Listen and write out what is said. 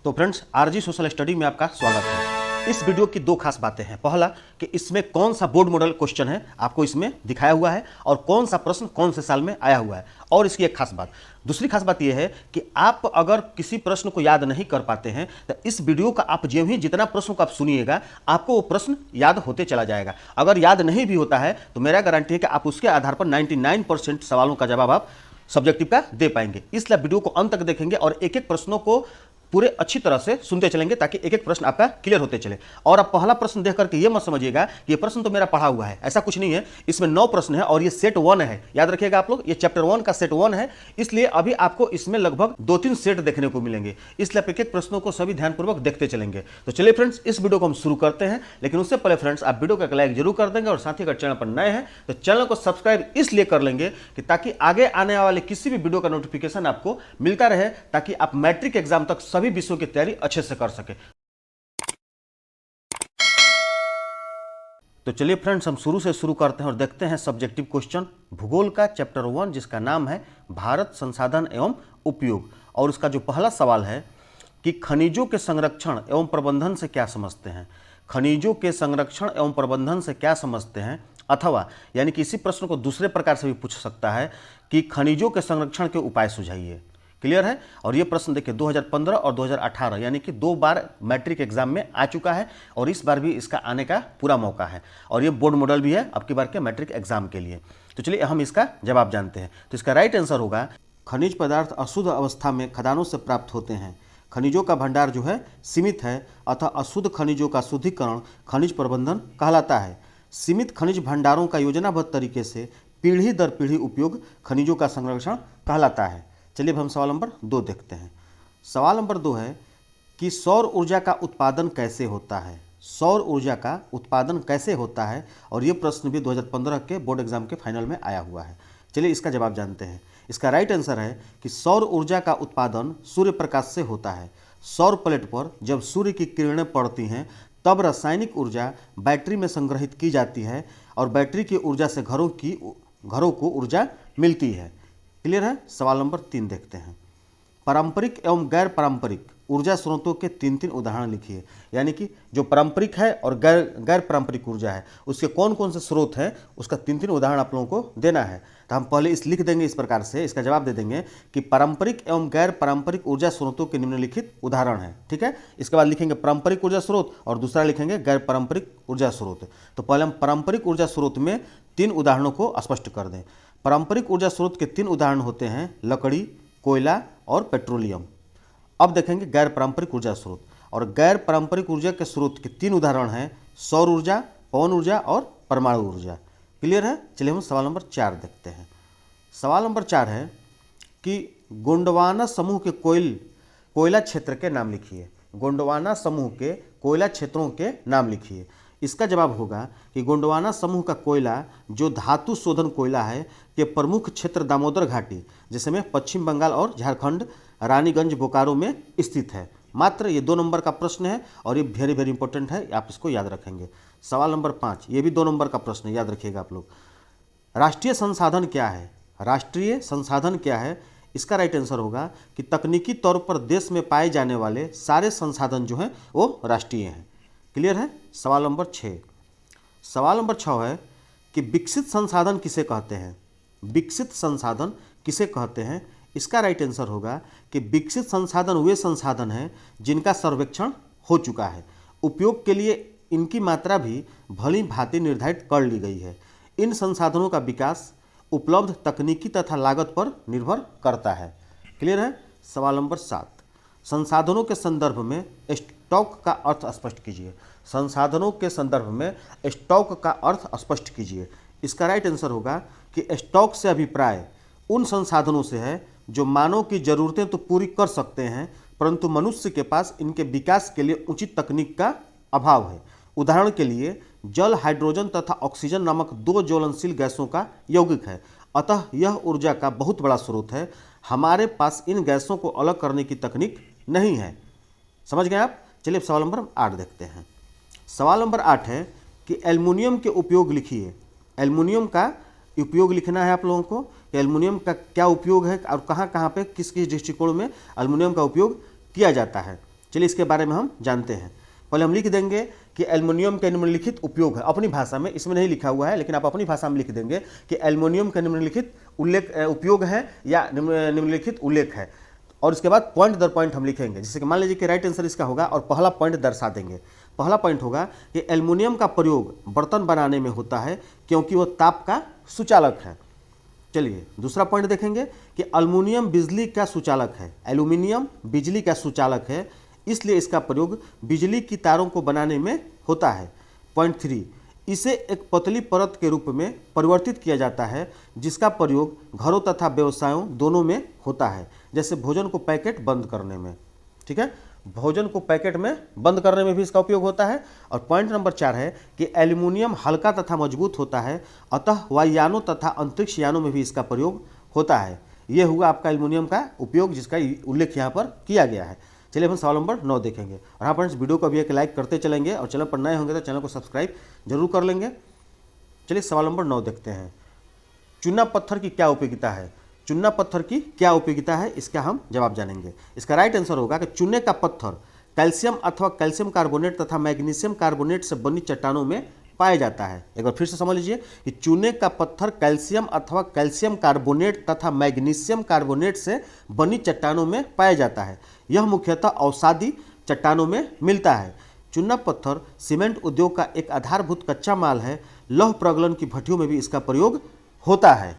तो friends, RG social study में आपका स्वागत है। इस वीडियो की दो खास बातें हैं। पहला कि इसमें कौन सा बोर्ड मॉडल क्वेश्चन है आपको इसमें दिखाया हुआ है और कौन सा प्रश्न कौन से साल में आया हुआ है, और इसकी एक खास बात, दूसरी खास बात यह है कि आप अगर किसी प्रश्न को याद नहीं कर पाते हैं तो इस वीडियो का आप जो ही जितना प्रश्न को आप सुनिएगा आपको वो प्रश्न याद होते चला जाएगा। अगर याद नहीं भी होता है तो मेरा गारंटी है कि आप उसके आधार पर 99% सवालों का जवाब आप सब्जेक्टिव का दे पाएंगे। इसलिए वीडियो को अंत तक देखेंगे और एक एक प्रश्नों को पूरे अच्छी तरह से सुनते चलेंगे ताकि एक एक प्रश्न आपका क्लियर होते चले। और आप पहला प्रश्न देख करके ये मत समझिएगा कि ये प्रश्न तो मेरा पढ़ा हुआ है, ऐसा कुछ नहीं है। इसमें 9 प्रश्न है और ये सेट 1 है, याद रखिएगा आप लोग, ये चैप्टर 1 का सेट 1 है। इसलिए अभी आपको इसमें लगभग 2-3 सेट देखने को मिलेंगे, इसलिए आप एक एक प्रश्नों को सभी ध्यानपूर्वक देखते चलेंगे। तो चलिए फ्रेंड्स, इस वीडियो को हम शुरू करते हैं, लेकिन उससे पहले फ्रेंड्स आप वीडियो का लाइक जरूर कर देंगे और साथ ही अगर चैनल पर नए हैं तो चैनल को सब्सक्राइब इसलिए कर लेंगे कि ताकि आगे आने वाले किसी भी वीडियो का नोटिफिकेशन आपको मिलता रहे, ताकि आप मैट्रिक एग्जाम तक सभी विषयों की तैयारी अच्छे से कर सके। तो चलिए फ्रेंड्स, हम शुरू से शुरू करते हैं और देखते हैं सब्जेक्टिव क्वेश्चन भूगोल का चैप्टर 1, जिसका नाम है भारत संसाधन एवं उपयोग। और उसका जो पहला सवाल है कि खनिजों के संरक्षण एवं प्रबंधन से क्या समझते हैं। खनिजों के संरक्षण एवं प्रबंधन से क्या समझते हैं, अथवा यानी कि इसी प्रश्न को दूसरे प्रकार से भी पूछ सकता है कि खनिजों के संरक्षण के उपाय सुझाइए। क्लियर है। और ये प्रश्न देखिए 2015 और 2018 यानी कि 2 बार मैट्रिक एग्जाम में आ चुका है और इस बार भी इसका आने का पूरा मौका है, और ये बोर्ड मॉडल भी है अब की बार के मैट्रिक एग्जाम के लिए। तो चलिए हम इसका जवाब जानते हैं। तो इसका राइट आंसर होगा खनिज पदार्थ अशुद्ध अवस्था में खदानों से प्राप्त होते हैं। खनिजों का भंडार जो है सीमित है, अतः अशुद्ध खनिजों का शुद्धिकरण खनिज प्रबंधन कहलाता है। सीमित खनिज भंडारों का योजनाबद्ध तरीके से पीढ़ी दर पीढ़ी उपयोग खनिजों का संरक्षण कहलाता है। चलिए अब हम सवाल नंबर 2 देखते हैं। सवाल नंबर 2 है कि सौर ऊर्जा का उत्पादन कैसे होता है। सौर ऊर्जा का उत्पादन कैसे होता है, और ये प्रश्न भी 2015 के बोर्ड एग्जाम के फाइनल में आया हुआ है। चलिए इसका जवाब जानते हैं। इसका राइट आंसर है कि सौर ऊर्जा का उत्पादन सूर्य प्रकाश से होता है। सौर प्लेट पर जब सूर्य की किरणें पड़ती हैं तब रासायनिक ऊर्जा बैटरी में संग्रहित की जाती है और बैटरी की ऊर्जा से घरों को ऊर्जा मिलती है। क्लियर है। सवाल नंबर 3 देखते हैं। पारंपरिक एवं गैर पारंपरिक ऊर्जा स्रोतों के 3 उदाहरण लिखिए। यानी कि जो पारंपरिक है और गैर पारंपरिक ऊर्जा है उसके कौन कौन से स्रोत हैं उसका 3 उदाहरण आप लोगों को देना है। तो हम पहले इस लिख देंगे, इस प्रकार से इसका जवाब दे देंगे कि पारंपरिक एवं गैर पारंपरिक ऊर्जा स्रोतों के निम्नलिखित उदाहरण है। ठीक है। इसके बाद लिखेंगे पारंपरिक ऊर्जा स्रोत और दूसरा लिखेंगे गैर पारंपरिक ऊर्जा स्रोत। तो पहले हम पारंपरिक ऊर्जा स्रोत में 3 उदाहरणों को स्पष्ट कर दें। पारंपरिक ऊर्जा स्रोत के 3 उदाहरण होते हैं लकड़ी, कोयला और पेट्रोलियम। अब देखेंगे गैर पारंपरिक ऊर्जा स्रोत, और गैर पारंपरिक ऊर्जा के स्रोत के 3 उदाहरण हैं सौर ऊर्जा, पवन ऊर्जा और परमाणु ऊर्जा। क्लियर है। चलिए हम सवाल नंबर 4 देखते हैं। सवाल नंबर 4 है कि गोंडवाना समूह के कोयला क्षेत्र के नाम लिखिए। गोंडवाना समूह के कोयला क्षेत्रों के नाम लिखिए। इसका जवाब होगा कि गोंडवाना समूह का कोयला जो धातु शोधन कोयला है के प्रमुख क्षेत्र दामोदर घाटी, जिसमें पश्चिम बंगाल और झारखंड, रानीगंज, बोकारो में स्थित है। मात्र ये 2 नंबर का प्रश्न है और ये वेरी वेरी इंपॉर्टेंट है, आप इसको याद रखेंगे। सवाल नंबर 5, ये भी 2 नंबर का प्रश्न है, याद रखिएगा आप लोग। राष्ट्रीय संसाधन क्या है। राष्ट्रीय संसाधन क्या है, इसका राइट आंसर होगा कि तकनीकी तौर पर देश में पाए जाने वाले सारे संसाधन जो हैं वो राष्ट्रीय हैं। क्लियर है। सवाल नंबर 6। सवाल नंबर 6 है कि विकसित संसाधन किसे कहते हैं। विकसित संसाधन किसे कहते हैं, इसका राइट आंसर होगा कि विकसित संसाधन वे संसाधन हैं जिनका सर्वेक्षण हो चुका है, उपयोग के लिए इनकी मात्रा भी भली भांति निर्धारित कर ली गई है। इन संसाधनों का विकास उपलब्ध तकनीकी तथा लागत पर निर्भर करता है। क्लियर है। सवाल नंबर 7। संसाधनों के संदर्भ में स्टॉक का अर्थ स्पष्ट कीजिए। संसाधनों के संदर्भ में स्टॉक का अर्थ स्पष्ट कीजिए। इसका राइट आंसर होगा कि स्टॉक से अभिप्राय उन संसाधनों से है जो मानव की जरूरतें तो पूरी कर सकते हैं परंतु मनुष्य के पास इनके विकास के लिए उचित तकनीक का अभाव है। उदाहरण के लिए जल, हाइड्रोजन तथा ऑक्सीजन नामक 2 ज्वलनशील गैसों का यौगिक है, अतः यह ऊर्जा का बहुत बड़ा स्रोत है। हमारे पास इन गैसों को अलग करने की तकनीक नहीं है। समझ गए आप। चलिए सवाल नंबर 8 देखते हैं। सवाल नंबर 8 है कि एल्युमिनियम के उपयोग लिखिए। एल्युमिनियम का उपयोग लिखना है आप लोगों को कि एल्युमिनियम का क्या उपयोग है और कहाँ कहाँ पे किस किस दृष्टिकोण में एल्युमिनियम का उपयोग किया जाता है। चलिए इसके बारे में हम जानते हैं। पहले हम लिख देंगे कि एल्युमिनियम के निम्नलिखित उपयोग है, अपनी भाषा में, इसमें नहीं लिखा हुआ है लेकिन आप अपनी भाषा में लिख देंगे कि एल्युमिनियम के निम्नलिखित उपयोग है या निम्नलिखित उल्लेख है। और इसके बाद पॉइंट दर पॉइंट हम लिखेंगे, जैसे कि मान लीजिए कि राइट आंसर इसका होगा और पहला पॉइंट दर्शा देंगे। पहला पॉइंट होगा कि एल्युमिनियम का प्रयोग बर्तन बनाने में होता है क्योंकि वो ताप का सुचालक है। चलिए दूसरा पॉइंट देखेंगे कि एल्युमिनियम बिजली का सुचालक है, एल्युमिनियम बिजली का सुचालक है, इसलिए इसका प्रयोग बिजली की तारों को बनाने में होता है। पॉइंट 3, इसे एक पतली परत के रूप में परिवर्तित किया जाता है जिसका प्रयोग घरों तथा व्यवसायों दोनों में होता है, जैसे भोजन को पैकेट बंद करने में। ठीक है, भोजन को पैकेट में बंद करने में भी इसका उपयोग होता है। और पॉइंट नंबर 4 है कि एल्युमिनियम हल्का तथा मजबूत होता है, अतः वायुयानों तथा अंतरिक्ष यानों में भी इसका प्रयोग होता है। यह हुआ आपका एल्युमिनियम का उपयोग जिसका उल्लेख यहाँ पर किया गया है। चलिए हम सवाल नंबर 9 देखेंगे। और हाँ फ्रेंड्स, वीडियो को भी एक लाइक करते चलेंगे और चैनल पर नए होंगे तो चैनल को सब्सक्राइब जरूर कर लेंगे। चलिए सवाल नंबर 9 देखते हैं। चूना पत्थर की क्या उपयोगिता है? चूना पत्थर की क्या उपयोगिता है, इसका हम जवाब जानेंगे। इसका राइट आंसर होगा कि चूने का पत्थर कैल्शियम अथवा कैल्शियम कार्बोनेट तथा मैग्नीशियम कार्बोनेट से बनी चट्टानों में पाया जाता है। एक बार फिर से समझ लीजिए कि चूने का पत्थर कैल्शियम अथवा कैल्शियम कार्बोनेट तथा मैग्नीशियम कार्बोनेट से बनी चट्टानों में पाया जाता है। यह मुख्यतः अवसादी चट्टानों में मिलता है। चूना पत्थर सीमेंट उद्योग का एक आधारभूत कच्चा माल है। लौह प्रगलन की भट्टियों में भी इसका प्रयोग होता है।